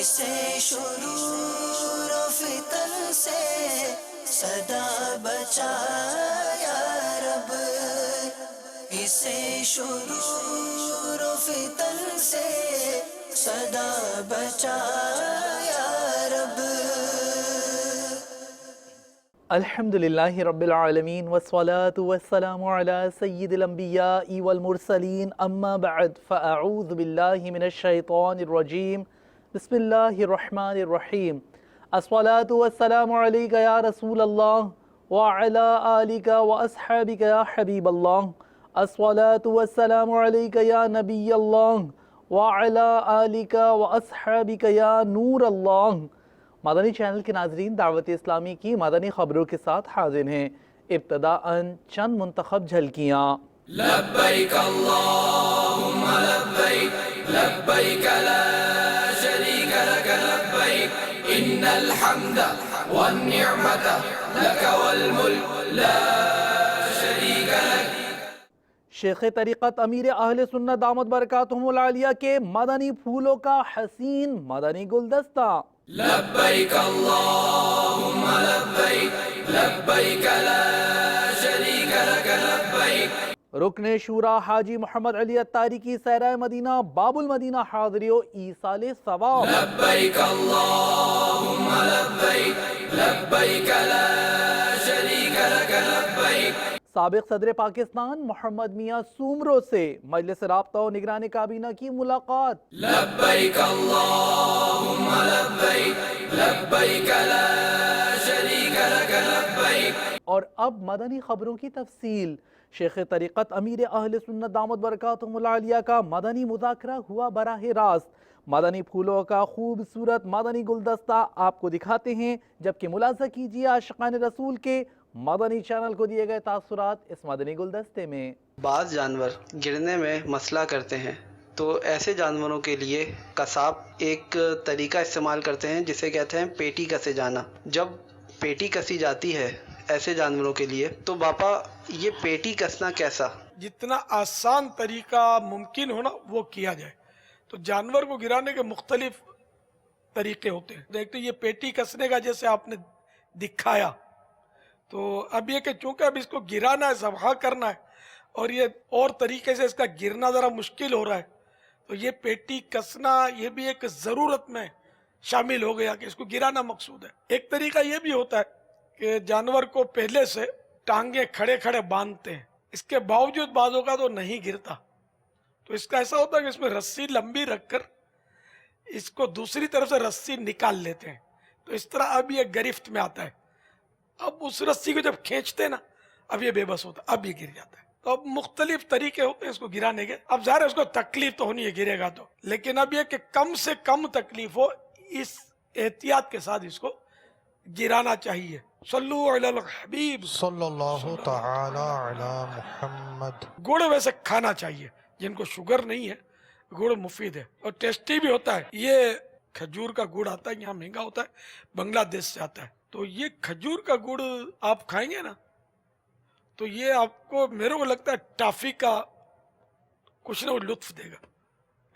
اسے شرور و فتن سے صدا بچا یا رب، اسے شرور و فتن سے صدا بچا یا رب۔ الحمدللہ رب العالمین والصلاة والسلام علی سید الانبیاء والمرسلین، اما بعد فاعوذ باللہ من الشیطان الرجیم، بسم اللہ الرحمن الرحیم۔ الصلاة والسلام علیک یا رسول اللہ وعلی آلک واصحابک یا حبیب اللہ، الصلاة والسلام علیک یا نبی اللہ وعلی آلک واصحابک یا نور اللہ۔ مدنی چینل کے ناظرین، دعوت اسلامی کی مدنی خبروں کے ساتھ حاضر ہیں۔ ابتداءً چند منتخب جھلکیاں۔ لبیک اللہم لبیک، لبیک لا شریک لک لبیک، ان الحمد والنعمت لک والملک لا شریک لک۔ شیخ طریقت امیر اہل سنت دامت برکاتہم العالیہ کے مدنی پھولوں کا حسین مدنی گلدستہ۔ لبیک اللہم لبیک، لبیک لا شریک لک لبیک۔ رکن شورا حاجی محمد علی اتاری کی سیرہ مدینہ باب المدینہ حاضری و ایصال ثواب۔ لبیک اللہم لبیک، لبیک لا شریک لک لبیک۔ سابق صدر پاکستان محمد میاں سومرو سے مجلس رابطہ و نگران کابینہ کی ملاقات۔ لبیک اللہم لبیک، لبیک لا شریک لک لبیک۔ اور اب مدنی خبروں کی تفصیل۔ شیخ طریقت امیر اہل سنت دامت برکاتہم العالیہ کا مدنی مذاکرہ ہوا براہ راست۔ مدنی پھولوں کا خوبصورت مدنی گلدستہ آپ کو دکھاتے ہیں، جبکہ ملاحظہ کیجیے عاشقان رسول کے مدنی چینل کو دیے گئے تاثرات اس مدنی گلدستے میں۔ بعض جانور گرنے میں مسئلہ کرتے ہیں، تو ایسے جانوروں کے لیے قصاب ایک طریقہ استعمال کرتے ہیں جسے کہتے ہیں پیٹی کسے جانا۔ جب پیٹی کسی جاتی ہے ایسے جانوروں کے لیے تو باپا یہ پیٹی کسنا کیسا؟ جتنا آسان طریقہ ممکن ہونا وہ کیا جائے۔ تو جانور کو گرانے کے مختلف طریقے ہوتے ہیں۔ ایک تو یہ پیٹی کسنے کا جیسے آپ نے دکھایا، تو اب یہ کہ چونکہ اب اس کو گرانا ہے، ذبح کرنا ہے، اور یہ اور طریقے سے اس کا گرنا ذرا مشکل ہو رہا ہے، تو یہ پیٹی کسنا یہ بھی ایک ضرورت میں شامل ہو گیا کہ اس کو گرانا مقصود ہے۔ ایک طریقہ یہ بھی ہوتا ہے کہ جانور کو پہلے سے ٹانگیں کھڑے کھڑے باندھتے ہیں، اس کے باوجود بعضوں کا تو نہیں گرتا، تو اس کا ایسا ہوتا ہے کہ اس میں رسی لمبی رکھ کر اس کو دوسری طرف سے رسی نکال لیتے ہیں، تو اس طرح اب یہ گرفت میں آتا ہے۔ اب اس رسی کو جب کھینچتے نا، اب یہ بے بس ہوتا ہے، اب یہ گر جاتا ہے۔ تو اب مختلف طریقے ہوتے ہیں اس کو گرانے کے۔ اب ظاہر ہے اس کو تکلیف تو ہونی ہے گرے گا تو، لیکن اب یہ کہ کم سے کم تکلیف ہو، اس احتیاط کے ساتھ اس کو گرانا چاہیے۔ صلو علی الحبیب صلی اللہ تعالی علی محمد۔ گڑ ویسے کھانا چاہیے، جن کو شوگر نہیں ہے گڑ مفید ہے اور ٹیسٹی بھی ہوتا ہے۔ یہ کھجور کا گڑ آتا ہے، یہاں مہنگا ہوتا ہے، بنگلہ دیش سے آتا ہے، تو یہ کھجور کا گڑ آپ کھائیں گے نا تو یہ آپ کو، میرے کو لگتا ہے ٹافی کا کچھ نہ کچھ لطف دے گا،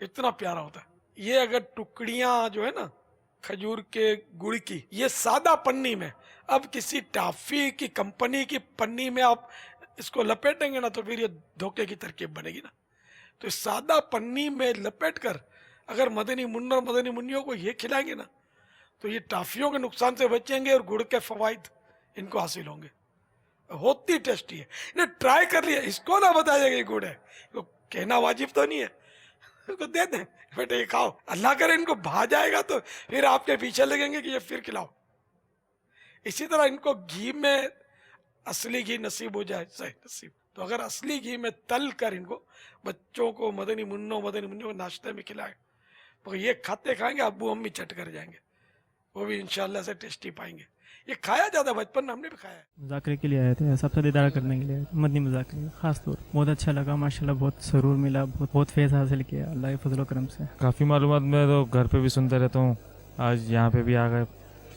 اتنا پیارا ہوتا ہے۔ یہ اگر ٹکڑیاں جو ہے نا کھجور کے گڑ کی، یہ سادہ پنی میں، اب کسی ٹافی کی کمپنی کی پنی میں آپ اس کو لپیٹیں گے نا تو پھر یہ دھوکے کی ترکیب بنے گی نا، تو اس سادہ پنی میں لپیٹ کر اگر مدنی منوں اور مدنی منیوں کو یہ کھلائیں گے نا تو یہ ٹافیوں کے نقصان سے بچیں گے اور گڑ کے فوائد ان کو حاصل ہوں گے۔ ہوتی ٹیسٹی ہے، انہیں ٹرائی کر لیا، اس کو نہ بتایا کہ یہ گڑ ہے، کہنا واجب تو نہیں ہے، اس کو دے دیں بیٹے یہ کھاؤ، اللہ کرے ان کو بھا جائے گا تو پھر آپ کے پیچھے لگیں گے کہ یہ پھر کھلاؤ۔ اسی طرح ان کو گھی میں اصلی گھی نصیب ہو جائے، صحیح نصیب، تو اگر اصلی گھی میں تل کر ان کو بچوں کو مدنی منوں کو ناشتے میں کھلائیں، تو یہ کھاتے کھائیں گے، ابو امی چٹ کر جائیں گے، وہ بھی انشاءاللہ سے ٹیسٹی پائیں گے۔ یہ کھایا جاتا ہے، بچپن میں ہم نے بھی کھایا ہے۔ مذاکرے کے لیے آئے تھے، سب سے دیدار کرنے کے لیے آئے تھے، مدنی مذاکرے خاص طور بہت اچھا لگا، ماشاءاللہ بہت سرور ملا، بہت فیض حاصل کیا اللہ کے فضل و کرم سے۔ کافی معلومات میں تو گھر پہ بھی سنتا رہتا ہوں، آج یہاں پہ بھی آ گئے،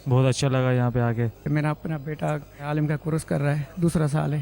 بہت اچھا لگا یہاں پہ آ کے۔ میرا اپنا بیٹا عالم کا کورس کر رہا ہے، دوسرا سال ہے،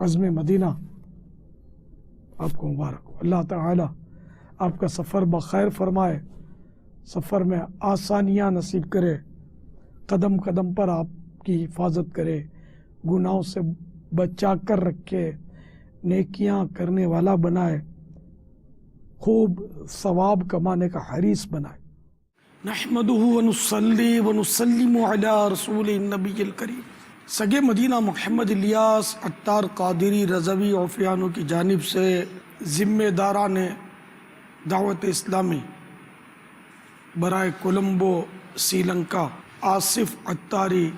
عزم مدینہ آپ کو مبارک ہو. اللہ تعالی آپ کا سفر بخیر فرمائے، سفر میں آسانیاں نصیب کرے، قدم قدم پر آپ کی حفاظت کرے، گناہوں سے بچا کر رکھے، نیکیاں کرنے والا بنائے، خوب ثواب کمانے کا حریص بنائے. نحمده ونصلي ونسلم على رسول النبی الکریم. سگے مدینہ محمد الیاس عطار قادری رضوی عوفیانو کی جانب سے ذمہ داران دعوت اسلامی برائے کولمبو سری لنکا آصف عطاری،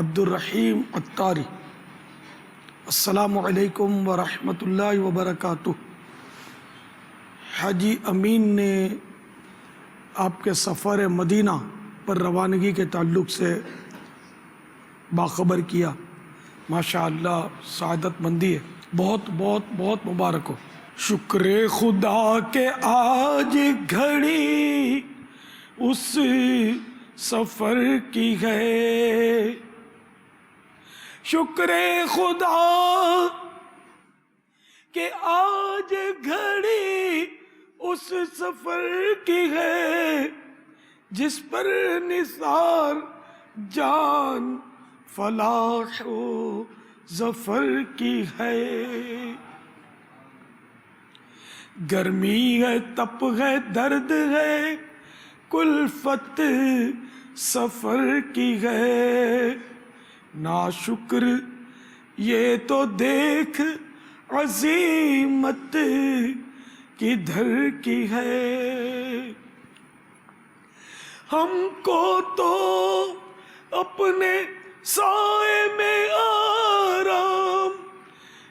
عبد الرحیم عطاری، السلام علیکم ورحمۃ اللہ وبرکاتہ. حاجی امین نے آپ کے سفر مدینہ پر روانگی کے تعلق سے باخبر کیا. ماشاء اللہ سعادت مندی ہے، بہت بہت بہت مبارک ہو. شکر خدا کہ آج گھڑی اس سفر کی ہے، شکر خدا کہ آج گھڑی اس سفر کی ہے، جس پر نثار جان فلاح و ظفر کی ہے. گرمی ہے، تپ ہے، درد ہے، کلفت سفر کی ہے. ناشکر یہ تو دیکھ عظیمت کدھر کی ہے. ہم کو تو اپنے سائے میں آرام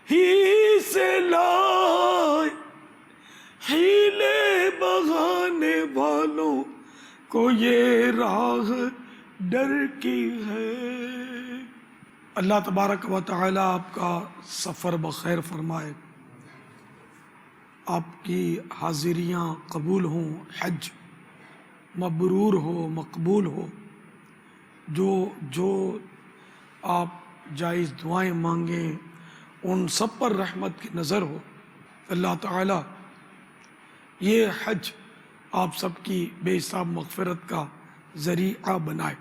ہی سے لائے، ہیلے بہانے والوں کو یہ راہ ڈر کی ہے. اللہ تبارک و تعالی آپ کا سفر بخیر فرمائے، آپ کی حاضریاں قبول ہوں، حج مبرور ہو، مقبول ہو. جو آپ جائز دعائیں مانگیں ان سب پر رحمت کی نظر ہو. اللہ تعالی یہ حج آپ سب کی بے حساب مغفرت کا ذریعہ بنائے.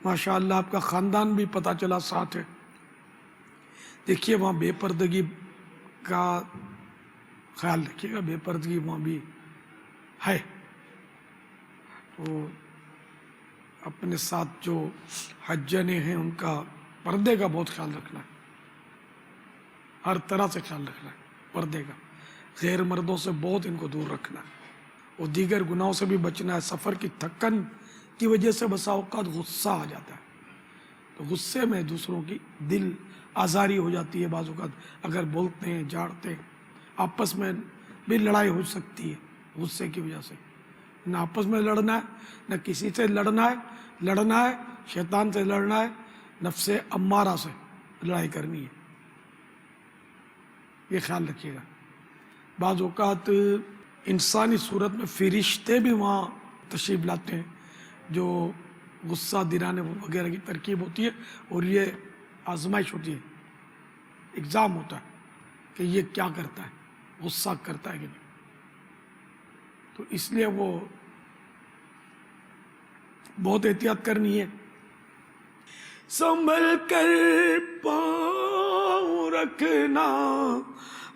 ماشاءاللہ آپ کا خاندان بھی پتہ چلا ساتھ ہے. دیکھیے وہاں بے پردگی کا خیال رکھیے گا، بے پردگی وہاں بھی ہے، تو اپنے ساتھ جو حجانے ہیں ان کا پردے کا بہت خیال رکھنا ہے، ہر طرح سے خیال رکھنا ہے پردے کا. غیر مردوں سے بہت ان کو دور رکھنا ہے، اور دیگر گناہوں سے بھی بچنا ہے. سفر کی تھکن کی وجہ سے بسا اوقات غصہ آ جاتا ہے، تو غصے میں دوسروں کی دل آزاری ہو جاتی ہے. بعض اوقات اگر بولتے ہیں جھاڑتے ہیں، آپس میں بھی لڑائی ہو سکتی ہے غصے کی وجہ سے. نہ آپس میں لڑنا ہے، نہ کسی سے لڑنا ہے شیطان سے لڑنا ہے، نفس امارہ سے لڑائی کرنی ہے. یہ خیال رکھیے گا. بعض اوقات انسانی صورت میں فرشتے بھی وہاں تشریف لاتے ہیں جو غصہ دلانے وغیرہ کی ترکیب ہوتی ہے، اور یہ آزمائش ہوتی ہے، ایگزام ہوتا ہے کہ یہ کیا کرتا ہے، غصہ کرتا ہے کہ نہیں. تو اس لیے وہ بہت احتیاط کرنی ہے. سنبھل کر پاؤں رکھنا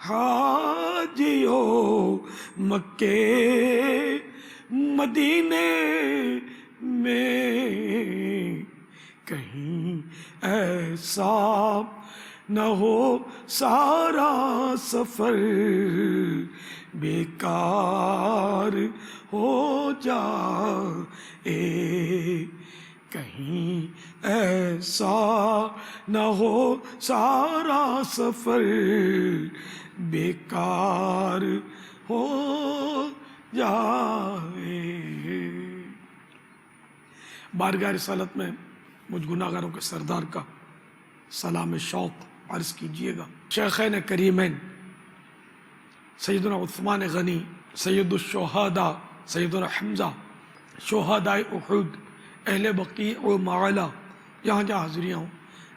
حاجیو، مکے مدینے میں کہیں ایسا نہ ہو سارا سفر بیکار ہو جائے، کہیں ایسا نہ ہو سارا سفر بیکار ہو جائے. بارگاہ رسالت میں مجھ گناہگاروں کے سردار کا سلام شوق عرض کیجئے گا. شیخین کریمین سیدنا عثمان غنی، سید الشہداء سیدنا حمزہ، شہداء احد، اہل بقیع و معلا، جہاں جہاں حاضریاں ہوں،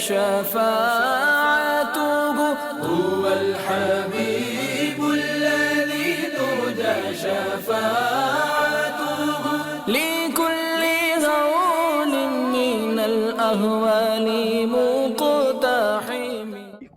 شفاعته هو الحبيب الذي ترجى شفاعته لكل هول من الأهوال مقتحم.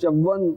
54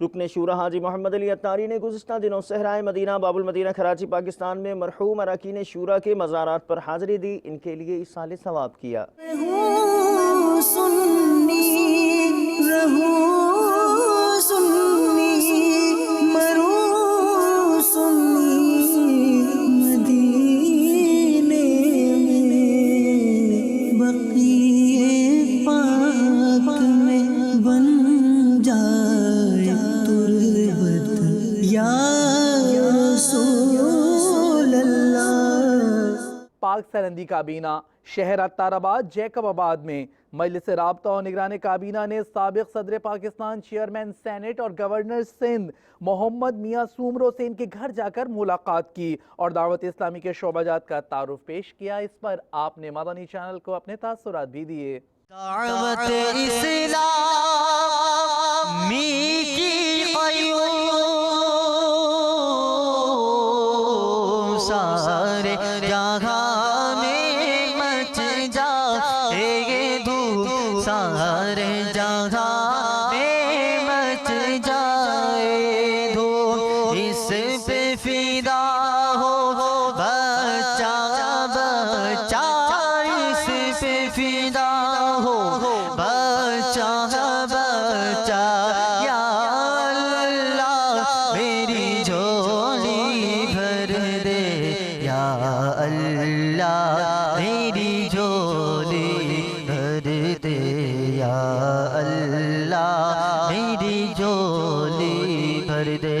رکن شورا حاجی محمد علی اتاری نے گزشتہ دنوں صحرائے مدینہ باب المدینہ کراچی پاکستان میں مرحوم اراکین شورا کے مزارات پر حاضری دی، ان کے لیے ایصال ثواب کیا۔ پاک سرحدی کابینہ شہر اتار آباد جیکب آباد میں مجلس رابطہ اور نگران کابینہ نے سابق صدر پاکستان چیئرمین سینٹ اور گورنر سندھ محمد میاں سومرو سے ان کے گھر جا کر ملاقات کی اور دعوت اسلامی کے شعبہ جات کا تعارف پیش کیا۔ اس پر آپ نے مدنی چینل کو اپنے تاثرات بھی دیے۔ دعوت اسلامی کی قیوم سارے جہاں میں مچ جائے دھوم، سارے جہاں میں مچ جائے دھوم، اس پہ فدا ہو بچہ بچہ، اس پہ فدا ہو بچہ بچہ، یا اللہ میری جھولی بھر دے، یا اللہ میری جھولی بھر دے، یا اللہ میری جھولی بھر دے۔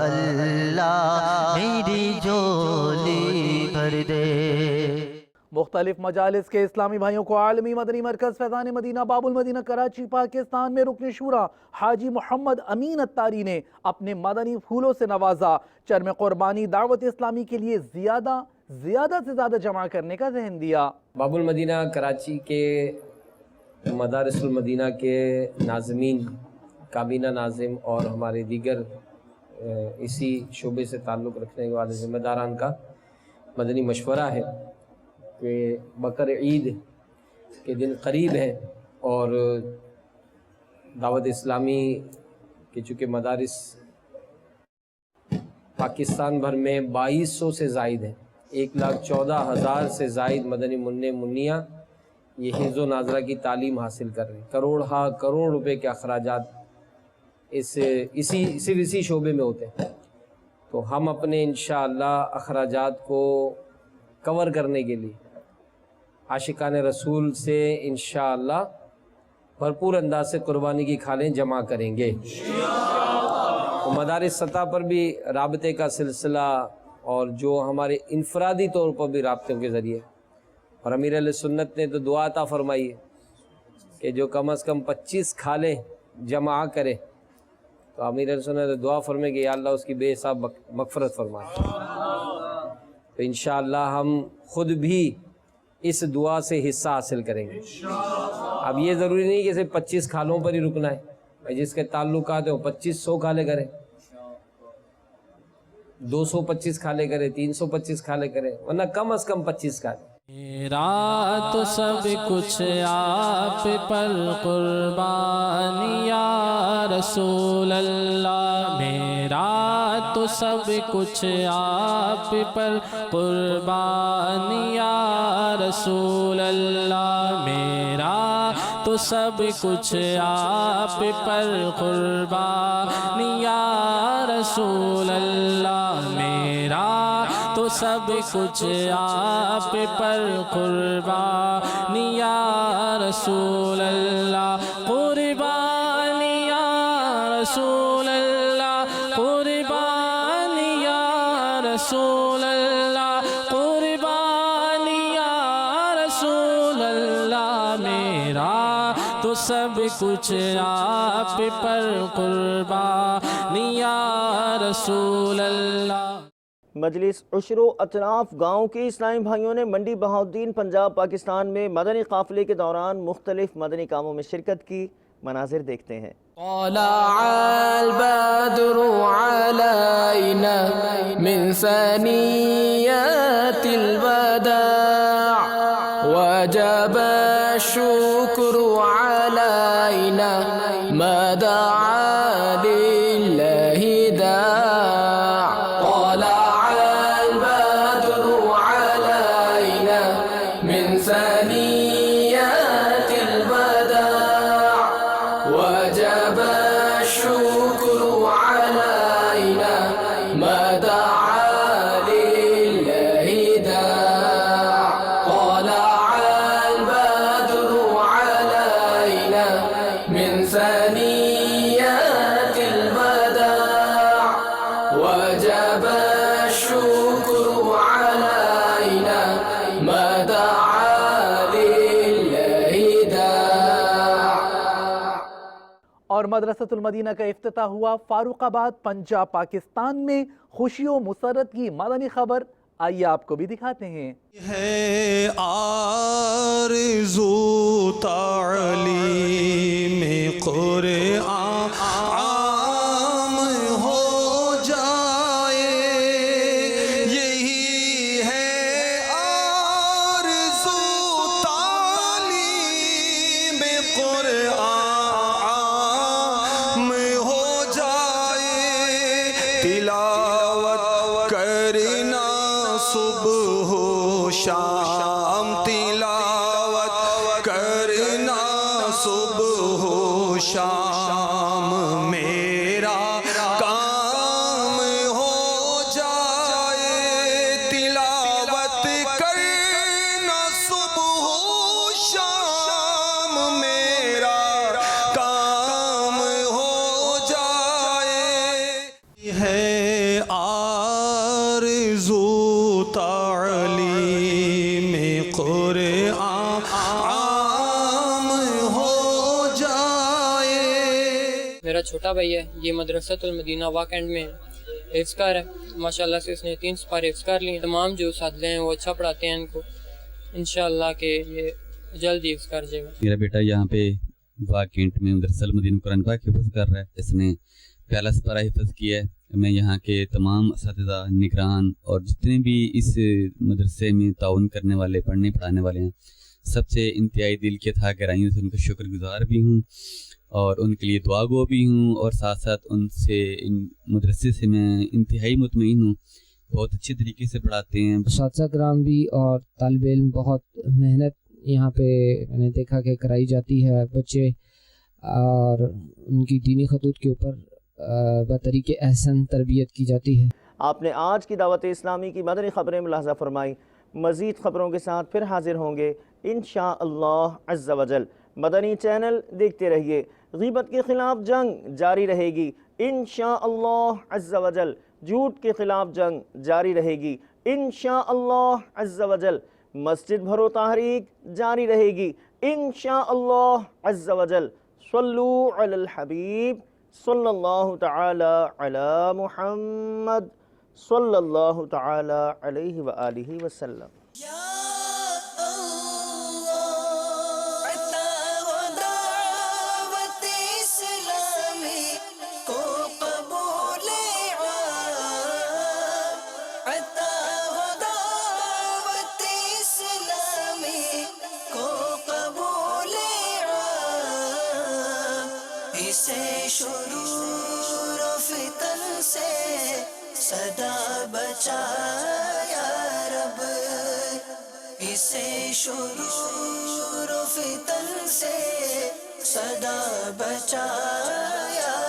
اللہ میری جھولی بھر دے۔ مختلف مجالس کے اسلامی بھائیوں کو عالمی مدنی مرکز فیضان مدینہ باب المدینہ کراچی پاکستان میں رکن شورا حاجی محمد امین اتاری نے اپنے مدنی پھولوں سے نوازا۔ چرم قربانی دعوت اسلامی کے لیے زیادہ سے زیادہ جمع کرنے کا ذہن دیا۔ باب المدینہ کراچی کے مدارس المدینہ کے ناظمین، کابینہ ناظم اور ہمارے دیگر اسی شعبے سے تعلق رکھنے والے ذمہ داران کا مدنی مشورہ ہے کہ بقر عید کے دن قریب ہے اور دعوت اسلامی کے چونکہ مدارس پاکستان بھر میں 2200 سے زائد ہیں، 1,14,000 سے زائد مدنی منع منیاں یہ حفظ و ناظرہ کی تعلیم حاصل کر رہے ہیں۔ کروڑ روپے کے اخراجات صرف اسی شعبے میں ہوتے ہیں۔ تو ہم اپنے انشاءاللہ اخراجات کو کور کرنے کے لیے عاشقان رسول سے انشاءاللہ بھرپور انداز سے قربانی کی کھالیں جمع کریں گے۔ تو مدارس سطح پر بھی رابطے کا سلسلہ اور جو ہمارے انفرادی طور پر بھی رابطوں کے ذریعے، اور امیر اہل سنت نے تو دعا عطا فرمائی ہے کہ جو کم از کم 25 کھالیں جمع کرے، تو امیر اہل سنت نے دعا فرمائے کہ یا اللہ اس کی بے حساب مغفرت فرمائے۔ تو انشاءاللہ ہم خود بھی اس دعا سے حصہ حاصل کریں گے۔ اب یہ ضروری نہیں کہ صرف 25 کھالوں پر ہی رکنا ہے، جس کے تعلقات ہیں وہ 2500 کھالے کریں، 225 کھالے کریں، 325 کھالے کریں، ورنہ کم از کم 25 کھالے۔ میرا تو سب کچھ آپ پر قربان یا رسول اللہ، میرا تو سب کچھ آپ پر قربان یا رسول اللہ، میرا تو سب کچھ آپ پر قربان یا رسول اللہ، میرا تو سب کچھ آپ پر قربان یا رسول اللہ، قربان یا رسول اللہ، قربان یا رسول اللہ، قربان یا رسول اللہ، میرا تو سب کچھ آپ پر قربان یا رسول اللہ۔ مجلس عشر و اطراف گاؤں کے اسلامی بھائیوں نے منڈی بہاؤالدین پنجاب پاکستان میں مدنی قافلے کے دوران مختلف مدنی کاموں میں شرکت کی، مناظر دیکھتے ہیں۔ طلع البدر علينا من ثنيات الوداع وجب الشكر علينا ما دعا لله داع طلع البدر علينا من ثنيات الوداع وجب الشكر علينا ما دعا لله داع طلع البدر علينا من ثنيات الوداع وجب الشكر علينا ما دعا لله داع۔ اور مدرسۃ المدینہ کا افتتاح ہوا فاروق آباد پنجاب پاکستان میں، خوشی و مسرت کی مدنی خبر آئیے آپ کو بھی دکھاتے ہیں۔ ہے آرزو تعلیم قرآن عام ہو جائے، یہی ہے آرزو تعلیم قرآن ہو جائے، تلاوت کرنا صبح و شام، تلاوت کرنا صبح و شام، میرا کام ہو جائے، تلاوت کرنا صبح و شام، میرا کام ہو جائے، ہے آرزو تعلیم قرآن عام ہو جائے۔ میرا چھوٹا بھائی ہے، یہ مدرسۃ المدینہ واک اینڈ میں حفظ کار ہے، ماشاءاللہ سے اس نے 3 سپارے حفظ کر لی ہیں۔ تمام جو اساتذہ ہیں وہ اچھا پڑھاتے ہیں ان کو، انشاءاللہ کہ یہ جلد ہی حفظ کر جائے گا۔ میرا بیٹا یہاں پہ واک اینڈ میں مدرسۃ المدینہ قرآن پاک حفظ کر رہا ہے، اس نے پہلا سپارہ حفظ کیا ہے۔ میں یہاں کے تمام اساتذہ، نگران اور جتنے بھی اس مدرسے میں تعاون کرنے والے، پڑھنے پڑھانے والے ہیں، سب سے انتہائی دل کے تھا گہرائیوں سے ان کا شکر گزار بھی ہوں اور ان کے لیے دعا گو بھی ہوں، اور ساتھ ساتھ ان سے، ان مدرسے سے میں انتہائی مطمئن ہوں، بہت اچھے طریقے سے پڑھاتے ہیں۔ اساتذہ کرام بھی اور طالب علم بہت محنت یہاں پہ میں نے دیکھا کہ کرائی جاتی ہے، بچے اور ان کی دینی خطوط کے اوپر بطریق احسن تربیت کی جاتی ہے۔ آپ نے آج کی دعوت اسلامی کی مدنی خبریں ملاحظہ فرمائی، مزید خبروں کے ساتھ پھر حاضر ہوں گے انشاءاللہ عز و جل۔ مدنی چینل دیکھتے رہیے، غیبت کے خلاف جنگ جاری رہے گی انشاءاللہ عز و جل، جھوٹ کے خلاف جنگ جاری رہے گی انشاءاللہ عز و جل، مسجد بھرو تحریک جاری رہے گی انشاءاللہ عز و جل۔ صلو علی الحبیب صلی اللہ تعالی علی محمد صلی اللہ تعالی علیہ وآلہ وسلم۔ شرور و فتن سے صدا بچا یا رب، اسے شرور و فتن سے صدا بچا یا